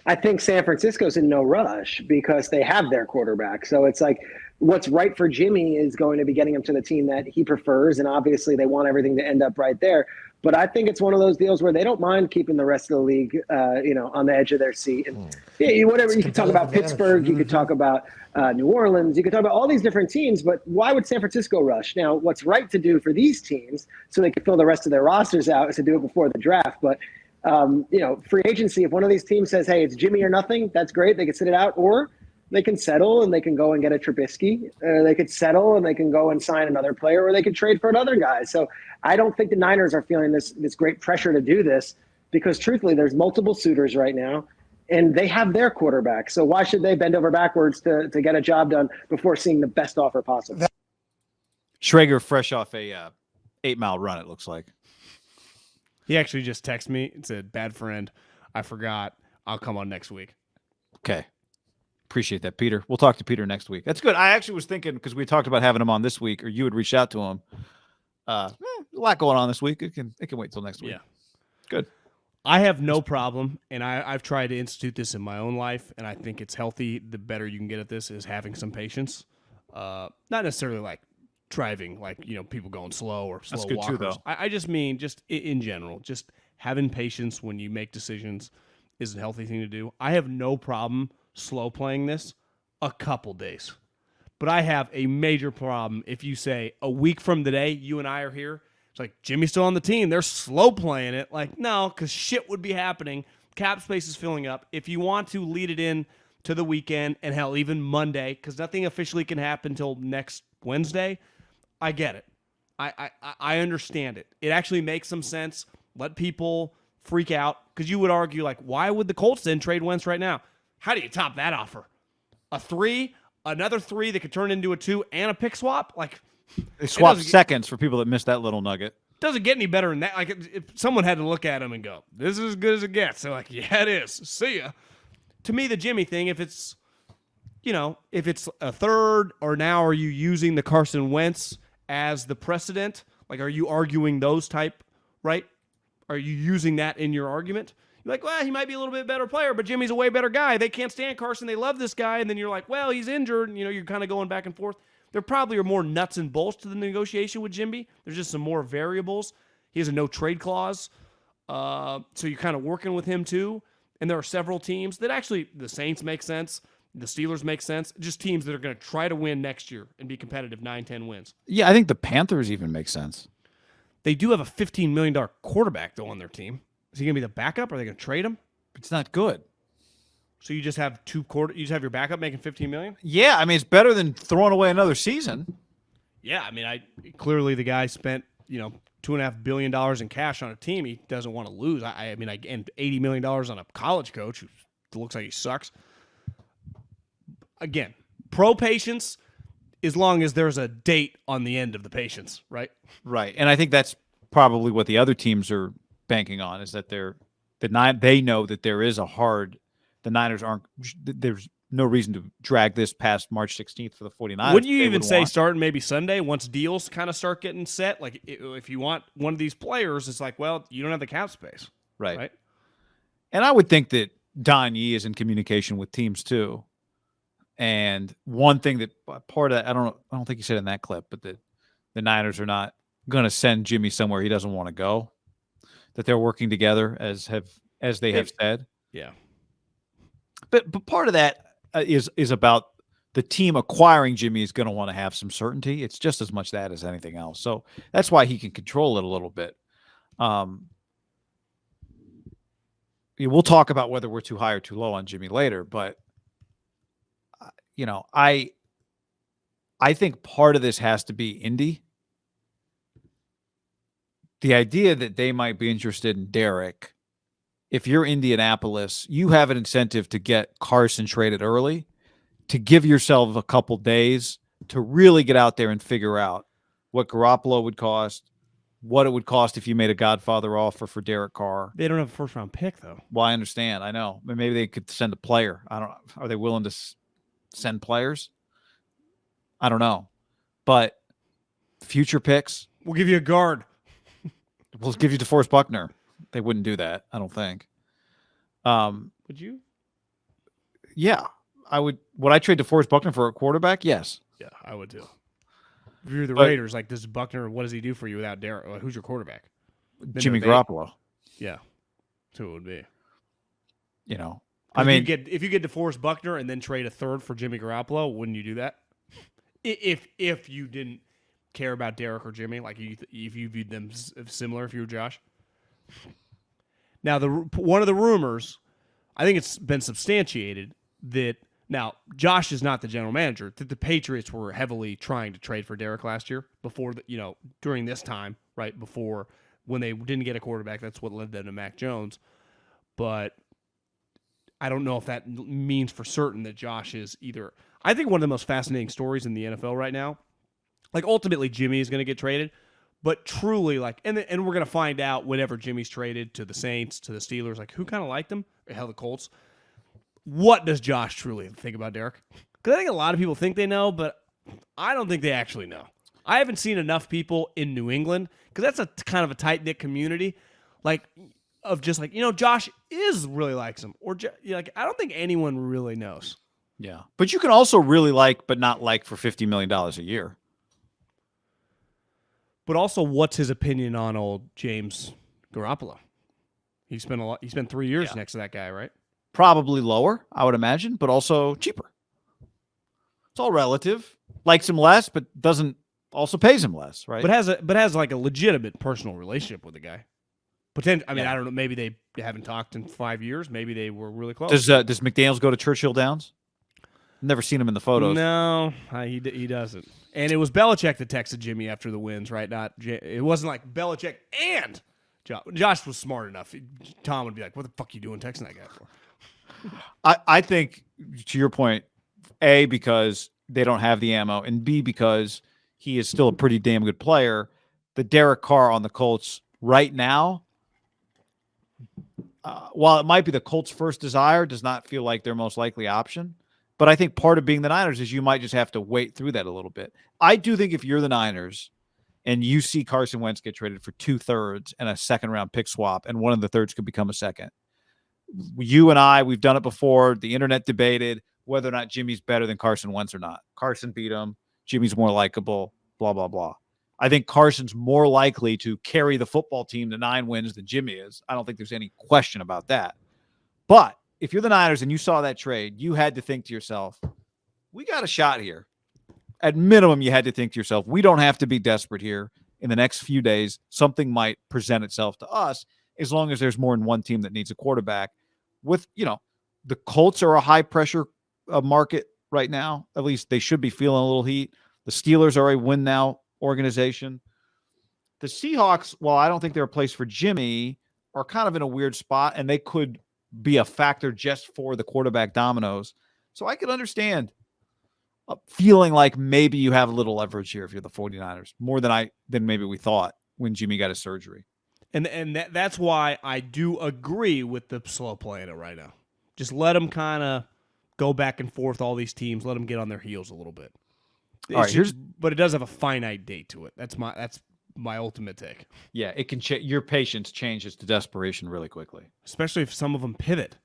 I think San Francisco's in no rush because they have their quarterback. So it's like what's right for Jimmy is going to be getting him to the team that he prefers. And obviously they want everything to end up right there. But I think it's one of those deals where they don't mind keeping the rest of the league, on the edge of their seat. And whatever, you could talk about Pittsburgh, you could talk about New Orleans, you could talk about all these different teams. But why would San Francisco rush? Now, what's right to do for these teams so they can fill the rest of their rosters out is to do it before the draft. But free agency, if one of these teams says, hey, it's Jimmy or nothing, that's great. They can sit it out, or they can settle and they can go and get a Trubisky. They could settle and they can go and sign another player, or they could trade for another guy. So I don't think the Niners are feeling this great pressure to do this because, truthfully, there's multiple suitors right now, and they have their quarterback. So why should they bend over backwards to get a job done before seeing the best offer possible? Schrager fresh off a 8-mile run, it looks like. He actually just texted me and said, bad friend, I forgot. I'll come on next week. Okay. Appreciate that, Peter. We'll talk to Peter next week. That's good. I actually was thinking, because we talked about having him on this week, or you would reach out to him. A lot going on this week. It can wait till next week. Yeah. Good. I have no problem, and I've tried to institute this in my own life, and I think it's healthy. The better you can get at this is having some patience. Not necessarily like driving, like, people going slow or slow That's good walkers. too, though. I just mean just in general, just having patience when you make decisions is a healthy thing to do. I have no problem slow playing this a couple days. But I have a major problem if you say a week from today, you and I are here, it's like, Jimmy's still on the team. They're slow playing it. Like, no, because shit would be happening. Cap space is filling up. If you want to lead it in to the weekend, and hell, even Monday, because nothing officially can happen until next Wednesday, I get it. I understand it. It actually makes some sense. Let people freak out, because you would argue, like, why would the Colts then trade Wentz right now? How do you top that offer? A 3, another 3 that could turn into a 2, and a pick swap? Like, they swapped seconds for people that missed that little nugget. Doesn't get any better than that. Like, if someone had to look at him and go, this is as good as it gets. They're like, yeah, it is. See ya. To me, the Jimmy thing, if it's a third, or now are you using the Carson Wentz as the precedent? Like, are you arguing those type, right? Are you using that in your argument? You're like, well, he might be a little bit better player, but Jimmy's a way better guy. They can't stand Carson. They love this guy. And then you're like, well, he's injured. And, you're kind of going back and forth. There probably are more nuts and bolts to the negotiation with Jimmy. There's just some more variables. He has a no-trade clause. So you're kind of working with him too. And there are several teams that actually, the Saints make sense. The Steelers make sense. Just teams that are going to try to win next year and be competitive, 9-10 wins. Yeah, I think the Panthers even make sense. They do have a $15 million quarterback, though, on their team. Is he going to be the backup? Are they going to trade him? It's not good. So you just have you just have your backup making $15 million? Yeah, I mean, it's better than throwing away another season. Yeah, I mean, clearly the guy spent, $2.5 billion in cash on a team he doesn't want to lose. And $80 million on a college coach who looks like he sucks. Again, pro patience, as long as there's a date on the end of the patience, right? Right, and I think that's probably what the other teams are banking on, is that they know that there is the Niners aren't. There's no reason to drag this past March 16th for the 49ers. Wouldn't you even say starting maybe Sunday once deals kind of start getting set? Like, if you want one of these players, it's like, well, you don't have the cap space, right? And I would think that Don Yee is in communication with teams too. And one thing that part of that, I don't think you said in that clip, but that the Niners are not going to send Jimmy somewhere he doesn't want to go. That they're working together as they have said. Yeah. But part of that is about the team acquiring Jimmy is going to want to have some certainty. It's just as much that as anything else. So that's why he can control it a little bit. We'll talk about whether we're too high or too low on Jimmy later, but I think part of this has to be Indy. The idea that they might be interested in Derek, if you're Indianapolis, you have an incentive to get Carson traded early, to give yourself a couple days to really get out there and figure out what Garoppolo would cost, what it would cost if you made a Godfather offer for Derek Carr. They don't have a first-round pick, though. Well, I understand. I know. But maybe they could send a player. I don't know. Are they willing to send players? I don't know. But future picks. We'll give you a guard. We'll give you DeForest Buckner. They wouldn't do that, I don't think. Would you? Yeah, I would. Would I trade DeForest Buckner for a quarterback? Yes. Yeah, I would too. If you're the But- Raiders, like this Buckner, what does he do for you without Derek? Like, who's your quarterback? Jimmy They- Garoppolo. Yeah, that's who it would be. You know, I I mean, mean, if you get DeForest Buckner and then trade a third for Jimmy Garoppolo, wouldn't you do that? If you didn't care about Derek or Jimmy, like if you viewed them similar, if you were Josh. Now, one of the rumors, I think it's been substantiated that now Josh is not the general manager. That the Patriots were heavily trying to trade for Derek last year before during this time, right before when they didn't get a quarterback. That's what led them to Mac Jones, but I don't know if that means for certain that Josh is either. I think one of the most fascinating stories in the NFL right now, like ultimately Jimmy is going to get traded, but truly and we're going to find out whenever Jimmy's traded to the Saints, to the Steelers, like who kind of liked him, or hell, the Colts. What does Josh truly think about Derek? Because I think a lot of people think they know, but I don't think they actually know. I haven't seen enough people in New England, because that's a kind of a tight-knit community, of just Josh is really likes him, or I don't think anyone really knows. yeah, but you can also really like, but not like for $50 million a year. But also, what's his opinion on old James Garoppolo? He spent 3 years next to that guy, right? Probably lower, I would imagine, but also cheaper. It's all relative. Likes him less, but doesn't also pays him less, right? But has like a legitimate personal relationship with the guy. I mean, Yeah. I don't know. Maybe they haven't talked in 5 years. Maybe they were really close. Does McDaniels go to Churchill Downs? Never seen him in the photos. No, he doesn't. And it was Belichick that texted Jimmy after the wins, right? It wasn't like Belichick and Josh. Josh was smart enough. Tom would be like, "What the fuck are you doing texting that guy for?" I think, to your point, A, because they don't have the ammo, and B, because he is still a pretty damn good player. The Derek Carr on the Colts right now, while it might be the Colts' first desire, does not feel like their most likely option. But I think part of being the Niners is you might just have to wait through that a little bit. I do think if you're the Niners and you see Carson Wentz get traded for 2/3 and a second-round pick swap, and one of the thirds could become a second, you and I, we've done it before. The internet debated whether or not Jimmy's better than Carson Wentz or not. Carson beat him. Jimmy's more likable, blah, blah, blah. I think Carson's more likely to carry the football team to 9 wins than Jimmy is. I don't think there's any question about that. But if you're the Niners and you saw that trade, you had to think to yourself, we got a shot here. At minimum, you had to think to yourself, we don't have to be desperate here. In the next few days, something might present itself to us, as long as there's more than one team that needs a quarterback. With, the Colts are a high-pressure market right now. At least they should be feeling a little heat. The Steelers are a win-now organization. The Seahawks, while I don't think they're a place for Jimmy, are kind of in a weird spot, and they could be a factor just for the quarterback dominoes. So I could understand feeling like maybe you have a little leverage here if you're the 49ers, more than maybe we thought when Jimmy got his surgery. And that's why I do agree with the slow play in it right now. Just let them kind of go back and forth, all these teams. Let them get on their heels a little bit. All right, but it does have a finite date to it. That's my ultimate take. Yeah, it can your patience changes to desperation really quickly. Especially if some of them pivot.